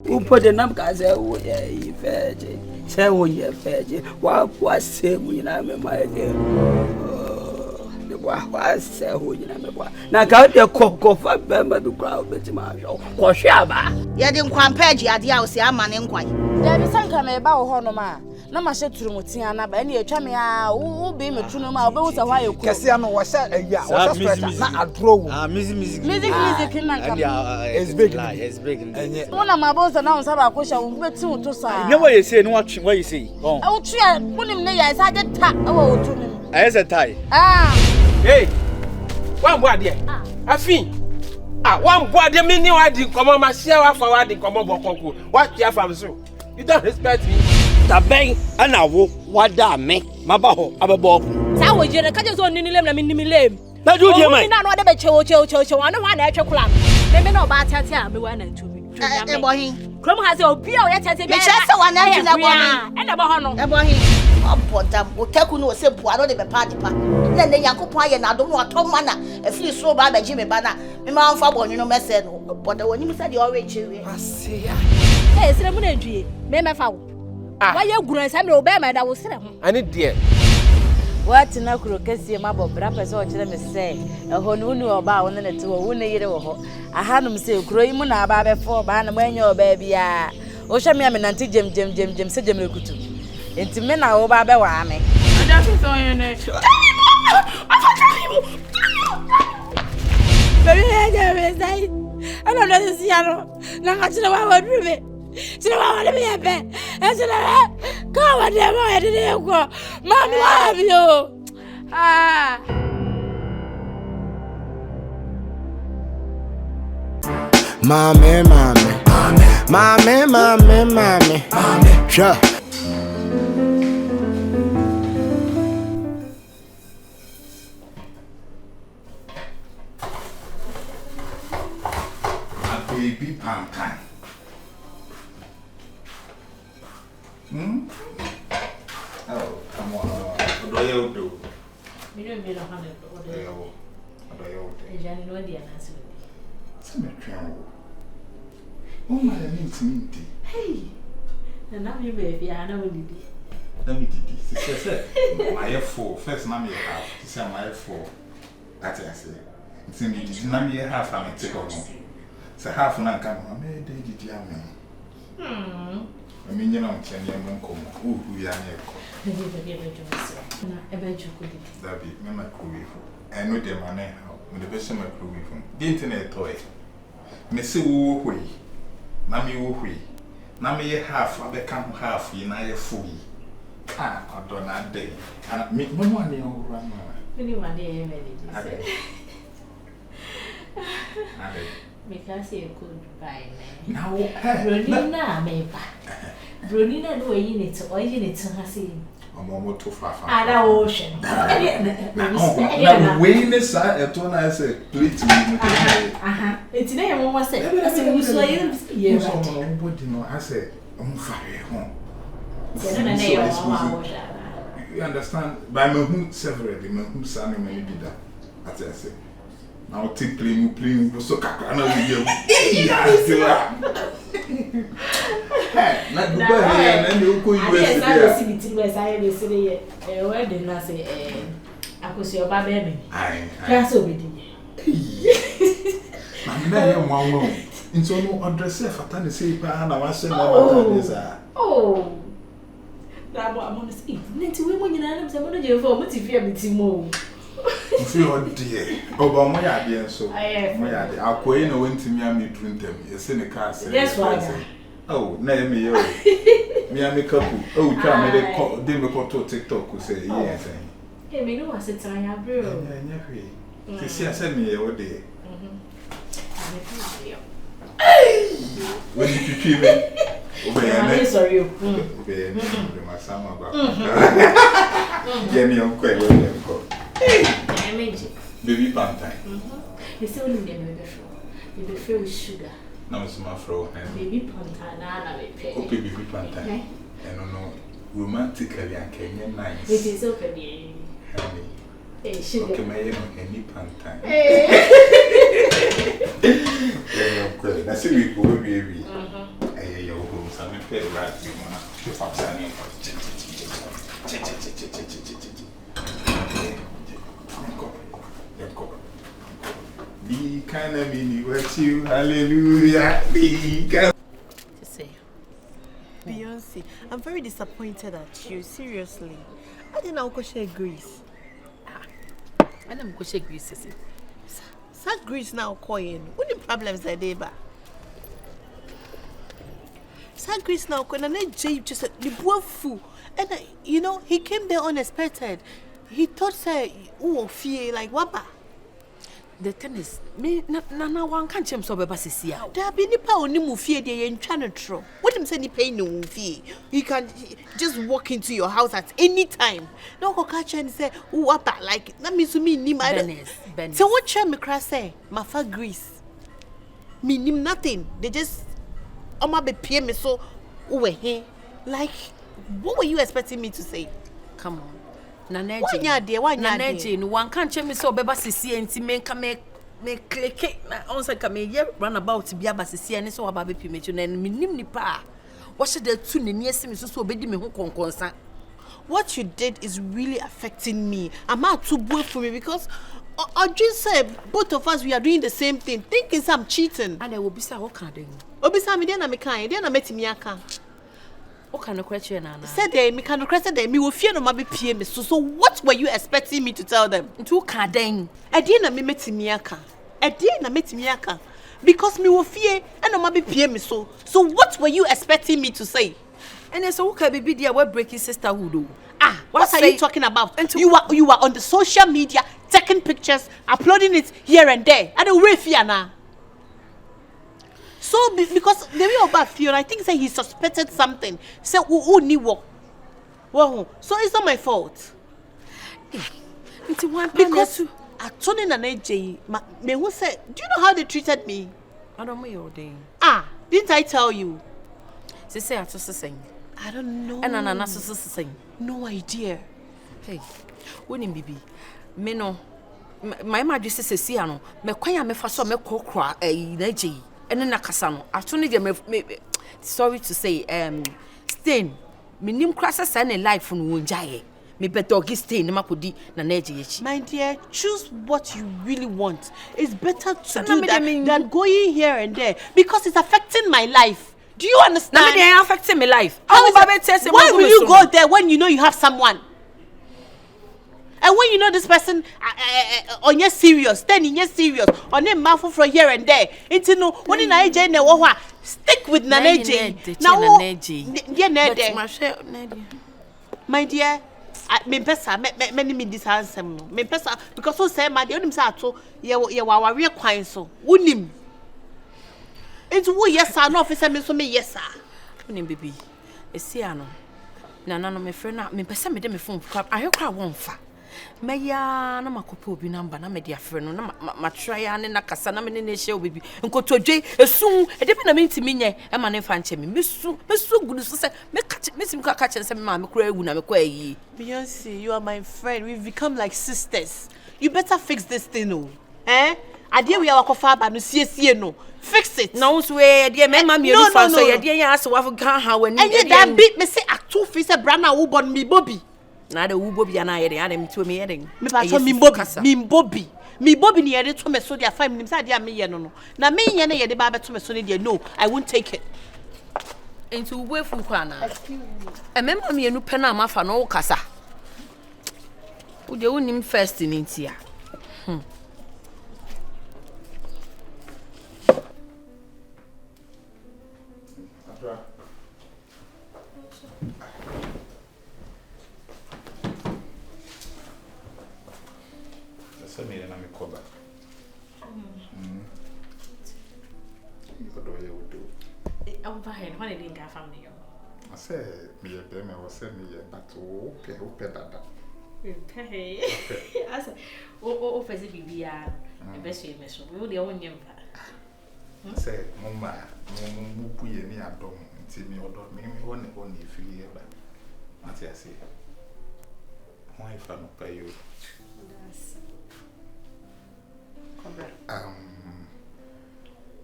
Who put the number as a way, Fergie? Say, when you're Fergie, what say when I'm my dear? What say when you're now got the cocoa for Bemba to crowd with Marshall or Shaba. You didn't compare the idea of a man in quite. There is some come about Honoma. No, my shit to Mutiana, but any chamia who be me to know my bones a while. Cassiano was a not a draw. Music, it's big. It's big. One of my bones announced about question with two to say. No way you say, what you say. Oh, try one of me, I said, tap over to me. As a tie. Hey, one word here. I think. One word, the meaning I did come on my share for what did come on. What you have from so? You don't respect me. The bank and I will what that make my baho above. How would you catch on any lemon in the lame? Now, you hear me? Not what about cho, I don't want actual club. Maybe no bad tatia, be one and two. Crum has your beer, yet has a bit so and about them will take no simple. I don't even party. Then the Yakupai and I don't want Tom Mana, a few so bad by Jimmy Banner. My mouth for one, you know, message. But when you said you're rich, I see. Hey, Ceremonie, Mamma Fowl. Why you grown some Obama that was I need dear. What in a crocus, my bob, rappers or to them say, a honunu about 1 and 2 1 year old. I had them say, Croymuna Baba for Ban when your baby. Osha me and Auntie Jim, said Jim Lukutu. Into men are over Bawame. I don't know your name. I don't know the Seattle. Now I know what would be. So I want to be a pet. I said, go on, dear, I didn't go. Mom, love you. Mommy. Sure. Baby Pantan. Oh, come on. What do you do? You don't be a hundred. What do you do? Johnny, no idea. Symmetry. Oh, my name is Minty. Hey, and now you baby, I know what you did. Let me do this. She said, my F4. First, now you have. She said, my F4. That's what I said. It's in the now you have. I'm take on. So half an hour come. I made the diamond. I mean, you know, I'm telling you, who you are here. That be my crew. I know the money with the best of my crew. The internet toy. Missy woo way. Nammy woo way. Nammy half, I become half, you know, fully. I don't know day. And make no money over run. Anyone day, because you could buy me. Now, Brunina, maybe. Brunina, no, you need to oil it to her scene. I'm almost too far. At our ocean. Now, Wayne is a tone I said, please. It's there, one was said. I said, we saw you. Yes, I said, I'm fire home. You understand? By my whom severally, my whom son and maybe that. As I said. Now take playing so cacana with you. Not the way, and then you go to If you are dear, over my idea, so I'll go in and went to me and me drink them. It's in the car. Yes, why? Oh, name me, me and me couple. Oh, come, they make a TikTok who say, yes. Hey, me know I said, I have bro. You see, I sent me all day. When did you treat me? I'm sorry. My son about Jenny, I'm quite well. Baby Pantan. It's only the baby feel sugar. Now it's my fro. Baby Pantan, baby Pantan. I don't know. Romantically, I can nice. It is okay. Okay, my any Pantan. That's a week, baby. prepare the right thing, man. If I'm signing let go. Be kind of mini with you, hallelujah. Be kind. Beyonce, I'm very disappointed at you, seriously. I didn't know share Greece. I don't go share Greece. That Greece now calling. What the problems are there, ba? That Greece now calling, and then Jay just the poor fool. And you know, he came there unexpected. He thought, say, oh, fear, like, what ba? The thing is, me na one can't change so beba sisi ya. There be nipa oni mu fear there in China tro. What him say ni pay no fear. You can just walk into your house at any time. No go catch and say, "Oh, what like that means to me ni my." Benes. So what try me cry say? Mafa Greece. Me nim nothing. They just oma be pay me so we like what were you expecting me to say? Come on. Naneji. Naneji, no one can't change me so beba sisi enti me click na on say ka me ye run about bia ba sisi ani so aba be pimechu na me nim nipa. What should the two ni esi me so obedi me ho konkonsa. What you did is really affecting me. I'm out too boy for me because I just said both of us we are doing the same thing. Thinking I'm cheating. And I will be say what can do. Obisa me dey na me kan, dey na metimi aka. What kind of question na? Said they me can request them me will fear no ma be pie me. So what were you expecting me to tell them? Ntu ka den. E dey na me metimi aka. E dey na metimi aka. Because me will fear and no ma be pie me so. So what were you expecting me to say? And so who can be there we breaking sisterhood? Ah, what are you talking about? You are on the social media taking pictures, uploading it here and there. I don't fear now. So because the way about fear, I think say he suspected something. Say who knew what? Well, so it's not my fault. Because I told him an AJ, me who said, do you know how they treated me? I don't know your day. Ah, didn't I tell you? They say I just saying. I don't know. And I'm not saying. No idea. Hey, wouldn't be me no. My mother says, "See, I know. Me kwanya me fa so me kokra naji." And then nakasa no. I told you me. Sorry to say, stain. Me nim krasa sa na life no wonjaye. Me better gi stain na makodi na naji echi. My dear, choose what you really want. It's better to do that than going here and there because it's affecting my life. Do you understand? Now they are affecting my life. Why will you go there when you know you have someone? And when you know this person on your serious, then in your serious, on your mouth from here and there. It's no when in AJ ne stick with Naneji. Now my dear, me pesa me this answer me pesa because so say my dear, say ato ye wa we kwan so. Unim. It's who yes sir, no officer me so me yes sir. Unim baby. Esi ano. Na me friend na me pesa me de me phone I hear cry won fa. Meya na makopo obi number na me dia frɛ no na ma try ane na kasa na me ne hye obi nkotodwe esun e de na me ntimi nye e ma ne fa nche me mesu gudu so se me sim ka kire se me ma me kura ewu na me kwa yi. Beyonce, you are my friend. We've become like sisters. You better fix this thing, oh. Eh? Ade we awakofa ba no siesie no. Fix it. No so we de me ma me no fa so ye de yan ase wa ga ha wani. And that beat me say atu fi se bra na wo bon mi bobi. Na de wo bobi na ye de adam to me yeding. Me pa so mi bobi ni ye de to me so dia 5 minutes ade am ye no. Na me ye na ye de ba be to me so ne dia no, I won't take it. Into we fu kwa na. E me ma me enu pe na ma fa no wo kasa. Wo de wonim first ni ntia. When I didn't get family. I said, me a baby, I was saying, me a battle, okay, that. Okay. I said, oh, for the baby, the best way, Miss. We will the only I said, Mamma, no, put any abdom, and me or don't make me only if you hear back. What I say? Why if I not pay you?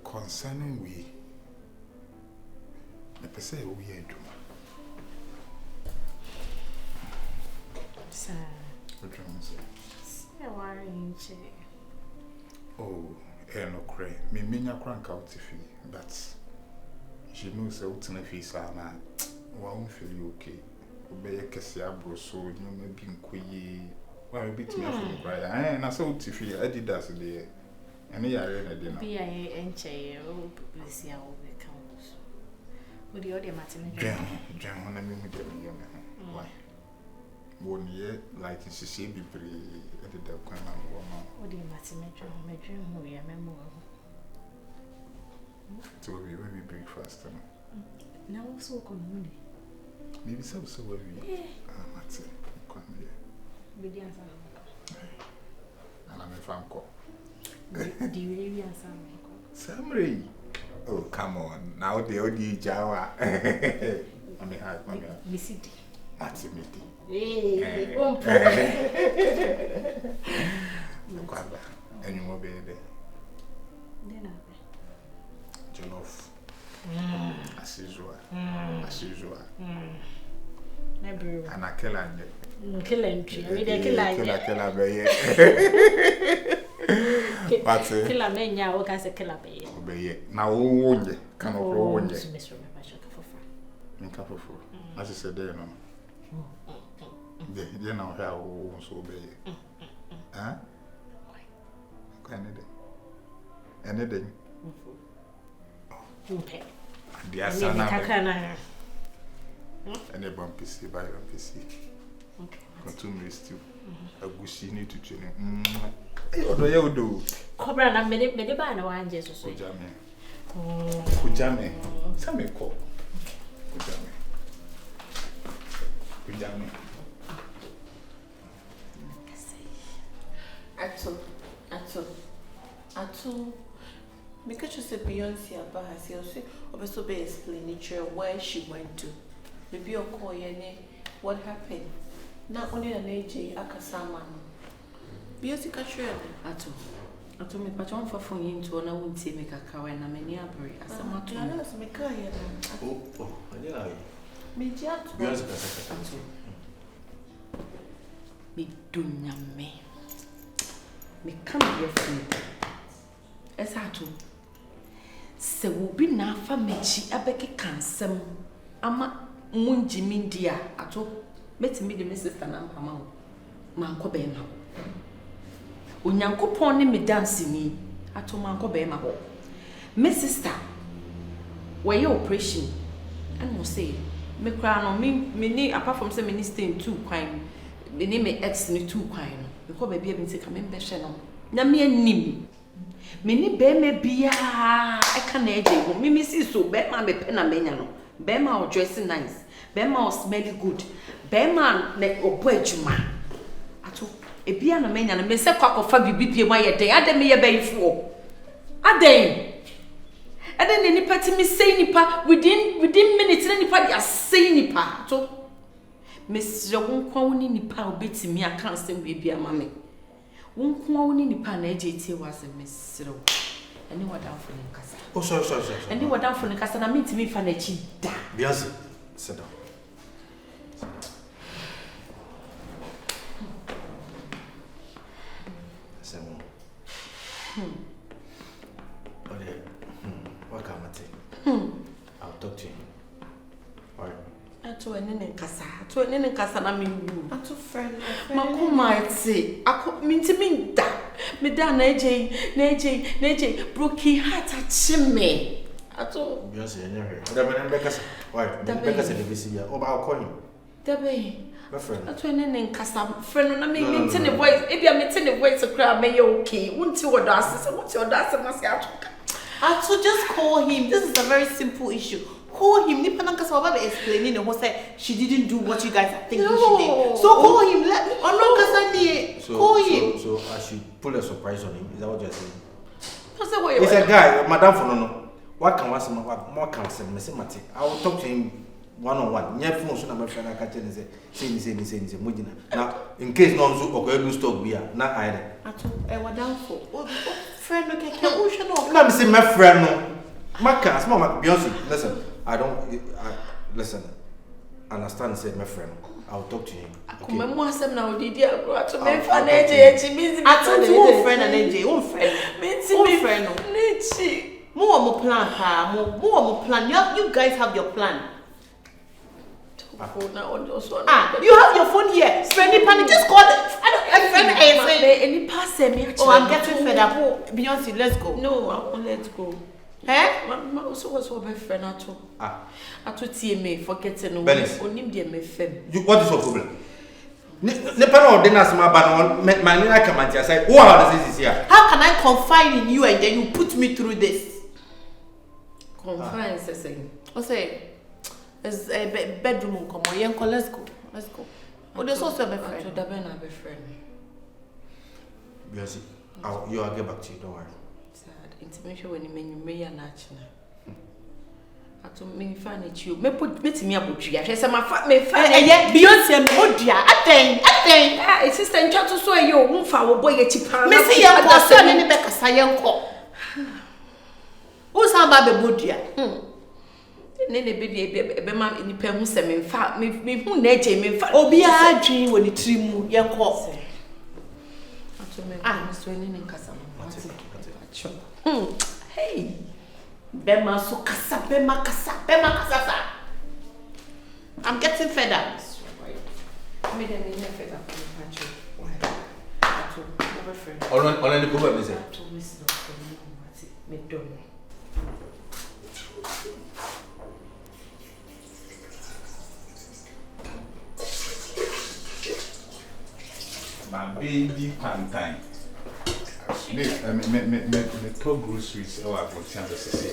Concerning we. say we are doing. Sir. What do you say? Oh, no cray. Me minya crank out if you, but she knows out in a face and I won't feel okay. Obey a cassia bro, so you may be quay. Well, a bit me from cry. And I saw if you did that today. And they are ready dinner. Be a enche, oh, bless you, all the counts. Would the other matter? Jam, when I mean, why? 1 year, like she say, be pretty at the dark. What do you matter? My dream, who you remember? So we breakfast. Now, so come maybe so we. That's it. Come here. And I'm a fan call. Do you really answer? Samry. Oh, come on. Now the OD Jawa. I mean, Miss it. That's it. Hey, and you will be there. Jollof. As usual. As usual. And I kill and kill entry. We dey kill but kill a man ya o ka se kill a be. Obey. Now wonye can of wonye. Nka fofo. As you said there no. They now have so obey. Huh? Anything. Okay. The asana. And a bumpy see by bumpy see. Okay. Got 2 minutes too. A gushi need to train. What you do? Cobra na me de ba na wan Jesus so. Kujame. Some call. Kujame. Ato. Because you said Beyonce about herself, also be explaining where she went to. Maybe your call what happened. Not only an AJ Akasama. Beyonce Katra. Ato me patron for phone into on a won't say make a cow and a many aberry. As a matter of me, yeah. Me jat. Me do me. Me come here for me. As I do. Se will be na fa mechi abeki kansem ama munji mindia ato meti me de me sister na mpama ho manko be ma ho onyankopon ne me dance ni ato manko be ma ho me sister where operation and no say me kra no me ni apart from say me ni stay in 2 kwan me ni me ex ni 2 kwan no because baby e bin say ka me be hwe no na me anim Mini beme bia I can eje wo mimi si so bema me pen na menya no bema o dressing nice bema o smell good bema na obo adwuma ato e bia na menya no me se kwakofa bibibie mu ayede ade me ye bayifuo ade ne nipa ti me say nipa within minutes ne nipa dia say nipa ato me sire won kwa woni nipa obetimi aka nsem bibia ma me won kwa woni nipa na eje tie wase me sire ani wadan fo ne kasa oh sorry ani wadan fo ne kasa na mentimi fa na chi da Beyonce sit down. What can I say? I'll talk to him. Alright. Ato ene nkasa na me wu. Ato friend. Makoma ete. Ako minti da. Me da na eje broken heart achime. Ato Beyonce enyewe. Oda me nbe kasa. Why? Nbe kasa de bisi ya. Oba call him. Dabe. My friend. Ato ene nkasa friend na me minti ne voice. Ebia me te ne voice kra me ye okay. Wunti odo asese, wunti odo asese masi atoka. Ato just call him. This is a very simple issue. Call him. Nipa nankasa baba explaining and say she didn't do what you guys are thinking she did. So call him. Let me call him. So I should pull a surprise on him. Is that what you're saying? He's a guy, Madam Fonono. What can was more counsel, Mr. Mati? I will talk to him one-on-one. Never phone so my friend I catch and say Mudina. Now, in case no one or lose talk we are not either. I was down for friend okay, no. Let me see my friend no. My cast, Mama Beyonce, listen. I don't. Listen. Understand? Said my friend. I'll talk to him. Okay. My mom said now did you go to me friend AJ? I told you one friend and AJ, one friend. One friend. Nichi. More plan, pa. More plan. You guys have your plan. You have your phone here. Friendly panic. Just call it. Any pass me. Oh, I'm getting fed up. Beyonce, let's go. No, I won't let go. Eh? Also was my friend at all. At all TMA forgetting only dear my friend. What is your problem? Nepano dinners my ban my nina come and say, who are this here? How can I confide in you and then you put me through this? Confide, saying. Say, there's a bedroom. Come on, young, let's go. Let's go. Oh, there's also my friend. To Dabena, my friend. Beyonce, I'll get back to you, don't worry. Intimation when you may natural. I told me find it you. Me put me about you. I said my me find Beyonce Modia. I think. It's sister in church so you won't follow boy a chip. Me see your person in the back of Sayan call. Who's about the Modia? Nene baby man in the pen who me fa me who nature me fa. Obia dream when it trim your call. I told me Mr. Nene Casam. Hey, Bema so kasa, Bema kasa. I'm getting fed up. Me dem me fed up. On the problem is it? My baby Pantine. Me talk groceries. Oh, I want to say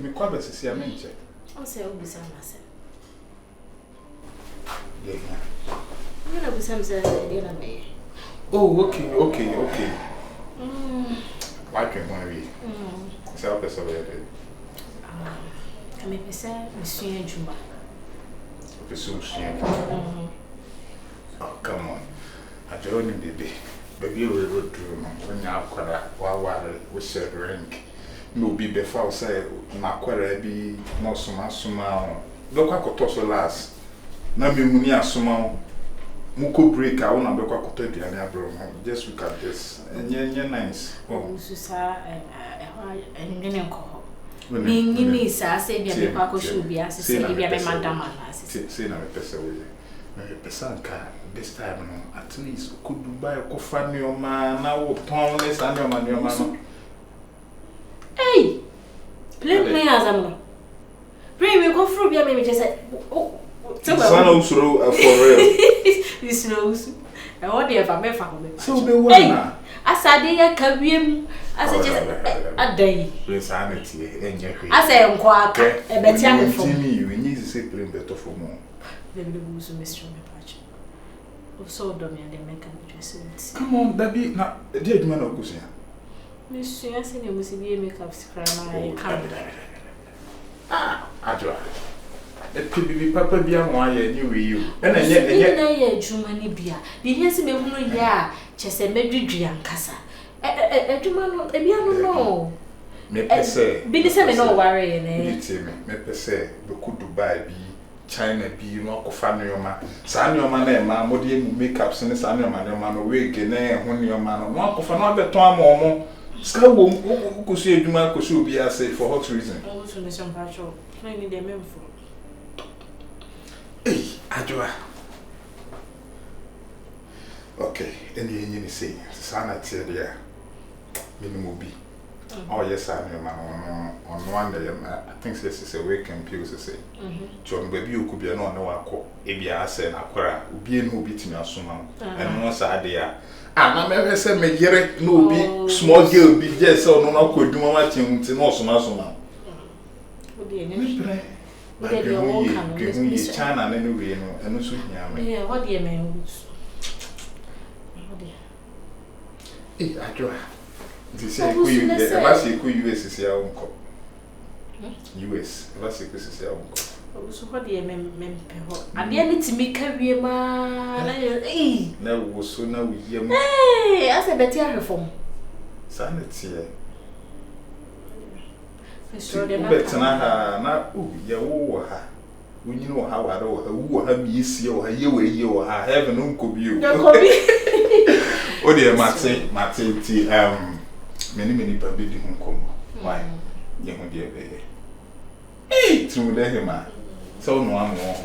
me come to see a mention. I'll say, oh, some myself. Yeah. I'm going to be some dinner. Oh, okay. Why can't one read? Self over there. I mean, say, Monsieur Juma. Oh, come on. I don't need the day. But you will go through when you have quite a while with a rank. No be before say, Maquera be no suma. Look, I could toss a last. Nami Munia Suma Muko break. I want to be quite to the other. Just look at this. And you're nice. Oh, Susa and Indian call. Nini sa say be kwa ko shubia say be madam na say na me pesa we me pesa nka this time no at least could buy ko family o ma na wo ton less and your man no hey play me azam bring me go through be me just say oh sana usuro for real this knows e what dey fa me fa ko me so be one asade ya kabiem ase just adai insanity enye hwe ase nko aka e beti ame fo me we need to say play better for more dem dey use mistro me patch so do me and dem make am dress it come on baby na dey aduma na okusia me so ase na musi bi make up scrap na come ajwa Bibi papa bia mo aye ni we you na enye na ye adwuma ni bia bi hia se me hunu ye a chese medwidwi ankasa adwuma no bia no me pese bi ni se me no worry ne me pese be ku Dubai bi China bi no akofa no yoma sa no yoma na ma mo de makeups ne sa no yoma no wig ne ho ne yoma no akofa no abeton amomo ska wo ku su adwuma ku su bia say for what reason oh so me some patrol no ni dem memfo. Hey, Ajwa. Okay, any you say, Sana tell ya. Minimum be. Oh yes, I know man on one day. I think this is a weekend pills to say. John baby you could be no wako. Ebia ase na kwara. Obi no obi timi asoma. And no sa dey a. Ah, na me say me yere no obi small girl be just so no na koduma ma tin no asoma. Obi ene. Like you China and anyway, and also yeah, what do you mean? Hey, I draw. This is US is your uncle. US, let's see, this is your uncle. So what do you mean? I didn't to make a real man. No, was so now we hear me. Hey, I said, Betty, I reform. Sanity. So they're not, oh, you her. When you know how I don't who have you see or you have an uncle you. Oh, dear, Matty, many baby didn't come. Why, young dear baby. Hey, through the him, so no one more.